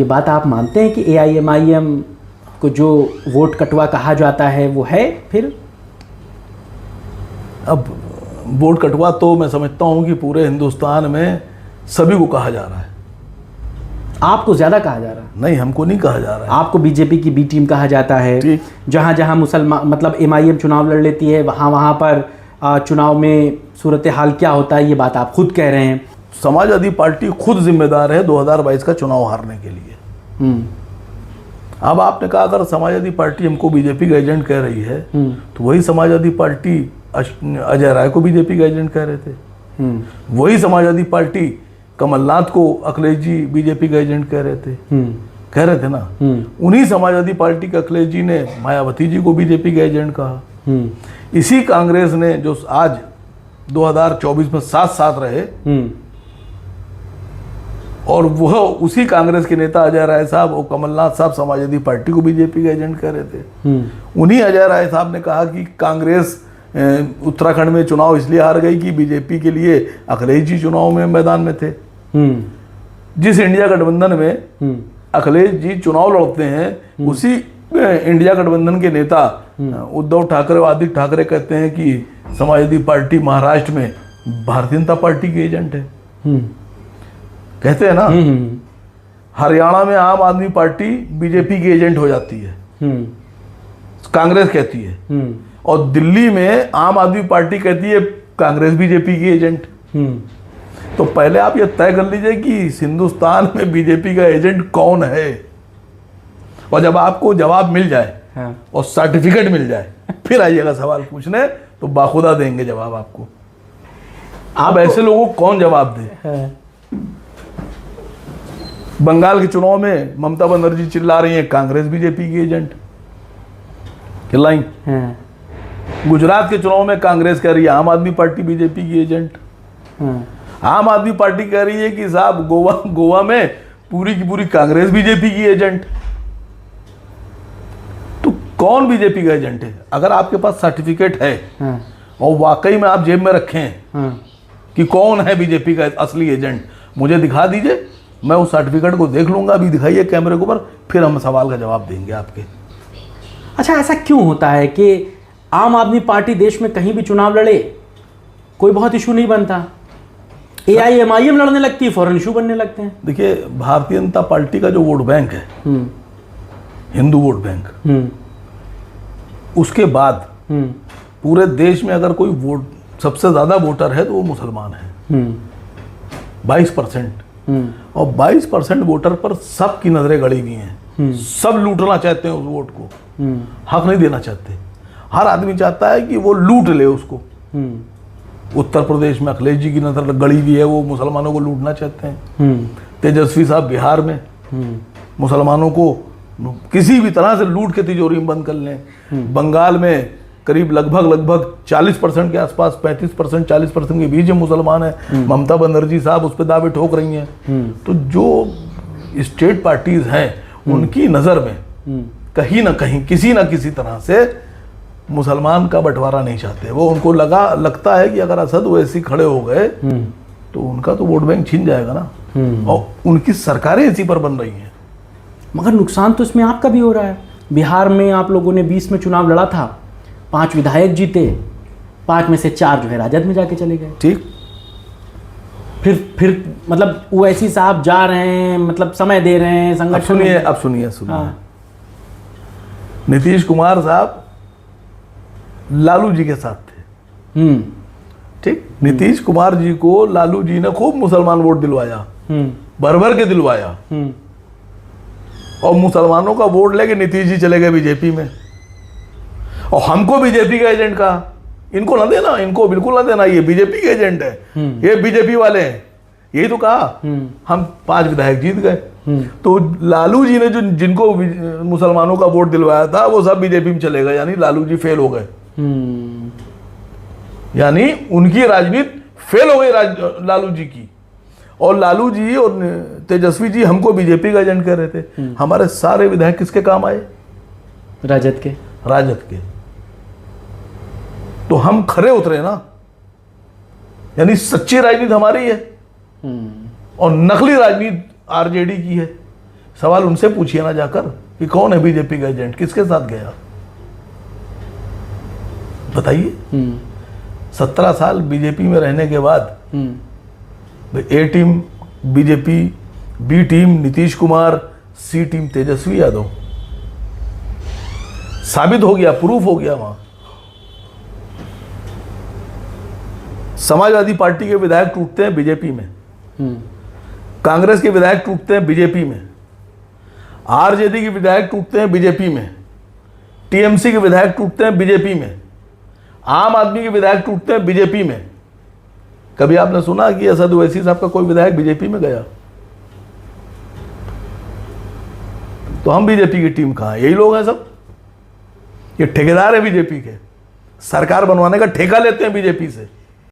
ये बात आप मानते हैं कि AIMIM को जो वोट कटवा कहा जाता है वो है? फिर अब वोट कटवा तो मैं समझता हूँ कि पूरे हिंदुस्तान में सभी को कहा जा रहा है। आपको ज्यादा कहा जा रहा है? नहीं, हमको नहीं कहा जा रहा है। आपको बीजेपी की बी टीम कहा जाता है। ठीक। जहाँ जहाँ मुसलमान मतलब MIM चुनाव लड़ लेती है वहाँ वहाँ पर चुनाव में सूरत हाल क्या होता है, ये बात आप खुद कह रहे हैं। समाजवादी पार्टी खुद जिम्मेदार है 2022 का चुनाव हारने के लिए। अब आपने कहा अगर समाजवादी पार्टी हमको बीजेपी का एजेंट कह रही है तो वही समाजवादी पार्टी अजय राय को बीजेपी का एजेंट कह रहे थे। वही समाजवादी पार्टी कमलनाथ को अखिलेश जी बीजेपी का एजेंट कह रहे थे ना। उन्हीं समाजवादी पार्टी के अखिलेश जी ने मायावती जी को बीजेपी का एजेंट कहा। इसी कांग्रेस ने जो आज 2024 में साथ साथ रहे और वह उसी कांग्रेस के नेता अजय राय साहब और कमलनाथ साहब समाजवादी पार्टी को बीजेपी का एजेंट कह रहे थे। उन्हीं अजय राय साहब ने कहा कि कांग्रेस उत्तराखंड में चुनाव इसलिए हार गई कि बीजेपी के लिए अखिलेश जी चुनाव में मैदान में थे। जिस इंडिया गठबंधन में अखिलेश जी चुनाव लड़ते हैं उसी इंडिया गठबंधन के नेता उद्धव ठाकरे और आदित्य ठाकरे कहते हैं कि समाजवादी पार्टी महाराष्ट्र में भारतीय जनता पार्टी के एजेंट है। कहते हैं ना। हरियाणा में आम आदमी पार्टी बीजेपी के एजेंट हो जाती है, कांग्रेस कहती है। और दिल्ली में आम आदमी पार्टी कहती है कांग्रेस बीजेपी की एजेंट। तो पहले आप ये तय कर लीजिए कि हिंदुस्तान में बीजेपी का एजेंट कौन है, और जब आपको जवाब मिल जाए और सर्टिफिकेट मिल जाए फिर आइएगा सवाल पूछने, तो बाखुदा देंगे जवाब आपको। आप ऐसे लोगों को कौन जवाब दे? बंगाल के चुनाव में ममता बनर्जी चिल्ला रही है कांग्रेस बीजेपी की एजेंट, चिल्लाई। गुजरात के चुनाव में कांग्रेस कह रही है आम आदमी पार्टी बीजेपी की एजेंट। आम आदमी पार्टी कह रही है कि साहब गोवा में पूरी की पूरी कांग्रेस बीजेपी की एजेंट। तो कौन बीजेपी का एजेंट है? अगर आपके पास सर्टिफिकेट है और वाकई में आप जेब में रखें कि कौन है बीजेपी का असली एजेंट, मुझे दिखा दीजिए, मैं उस सर्टिफिकेट को देख लूंगा। अभी दिखाइए कैमरे के ऊपर, फिर हम सवाल का जवाब देंगे आपके। अच्छा, ऐसा क्यों होता है कि आम आदमी पार्टी देश में कहीं भी चुनाव लड़े कोई बहुत इशू नहीं बनता, AIMIM लड़ने लगती है फौरन इशू बनने लगते हैं? देखिए, भारतीय जनता पार्टी का जो वोट बैंक है, हिंदू वोट बैंक, उसके बाद पूरे देश में अगर कोई वोट सबसे ज्यादा वोटर है तो वो मुसलमान है, 22%। और 22% वोटर पर सबकी नजरें गड़ी हुई हैं। सब लूटना चाहते हैं उस वोट को, हक नहीं देना चाहते। हर आदमी चाहता है कि वो लूट ले उसको। उत्तर प्रदेश में अखिलेश जी की नजर गड़ी हुई है, वो मुसलमानों को लूटना चाहते हैं। तेजस्वी साहब बिहार में मुसलमानों को किसी भी तरह से लूट के तिजोरी में बंद कर लें। बंगाल में करीब लगभग 40% के आसपास, 35% 40% के बीच में मुसलमान है। ममता बनर्जी साहब उस पर दावे ठोक रही हैं। तो जो स्टेट पार्टीज हैं उनकी नज़र में कहीं ना कहीं किसी ना किसी तरह से मुसलमान का बंटवारा नहीं चाहते। वो उनको लगता है कि अगर असद वैसी खड़े हो गए तो उनका तो वोट बैंक छिन जाएगा ना, और उनकी सरकारें इसी पर बन रही हैं। मगर नुकसान तो इसमें आपका भी हो रहा है। बिहार में आप लोगों ने 20 में चुनाव लड़ा था, 5 विधायक जीते, 5 में से 4 जो है राजद में जाके चले गए। ठीक। फिर मतलब ओवैसी साहब जा रहे हैं, मतलब समय दे रहे हैं संगठन। अब सुनिए नीतीश कुमार साहब लालू जी के साथ थे। ठीक। नीतीश कुमार जी को लालू जी ने खूब मुसलमान वोट दिलवाया, भर भर के दिलवाया, और मुसलमानों का वोट लेके नीतीश जी चले गए बीजेपी में। और हमको बीजेपी का एजेंट कहा, इनको ना देना, इनको बिल्कुल ना देना, ये बीजेपी के एजेंट है, ये बीजेपी वाले हैं, यही तो कहा। हम 5 विधायक जीत गए। तो लालू जी ने जिनको मुसलमानों का वोट दिलवाया था वो सब बीजेपी में चले गए, यानी लालू जी फेल हो गए। यानी उनकी राजनीति फेल हो गई लालू जी की। और लालू जी और तेजस्वी जी हमको बीजेपी का एजेंट कह रहे थे। हमारे सारे विधायक किसके काम आए? राजद के। तो हम खरे उतरे ना, यानी सच्ची राजनीति हमारी है और नकली राजनीति आरजेडी की है। सवाल उनसे पूछिए ना जाकर कि कौन है बीजेपी का एजेंट, किसके साथ गया, बताइए। 17 साल बीजेपी में रहने के बाद A team BJP, B team Nitish Kumar, C team Tejashwi Yadav, साबित हो गया, प्रूफ हो गया वहां। समाजवादी पार्टी के विधायक टूटते हैं बीजेपी में, कांग्रेस के विधायक टूटते हैं बीजेपी में, आरजेडी के विधायक टूटते हैं बीजेपी में, टीएमसी के विधायक टूटते हैं बीजेपी में, आम आदमी के विधायक टूटते हैं बीजेपी में। कभी आपने सुना कि असद ओवैसी साहब का कोई विधायक बीजेपी में गया? तो हम बीजेपी की टीम कहां है? यही लोग हैं सब, ये ठेकेदार है बीजेपी के, सरकार बनवाने का ठेका लेते हैं बीजेपी से।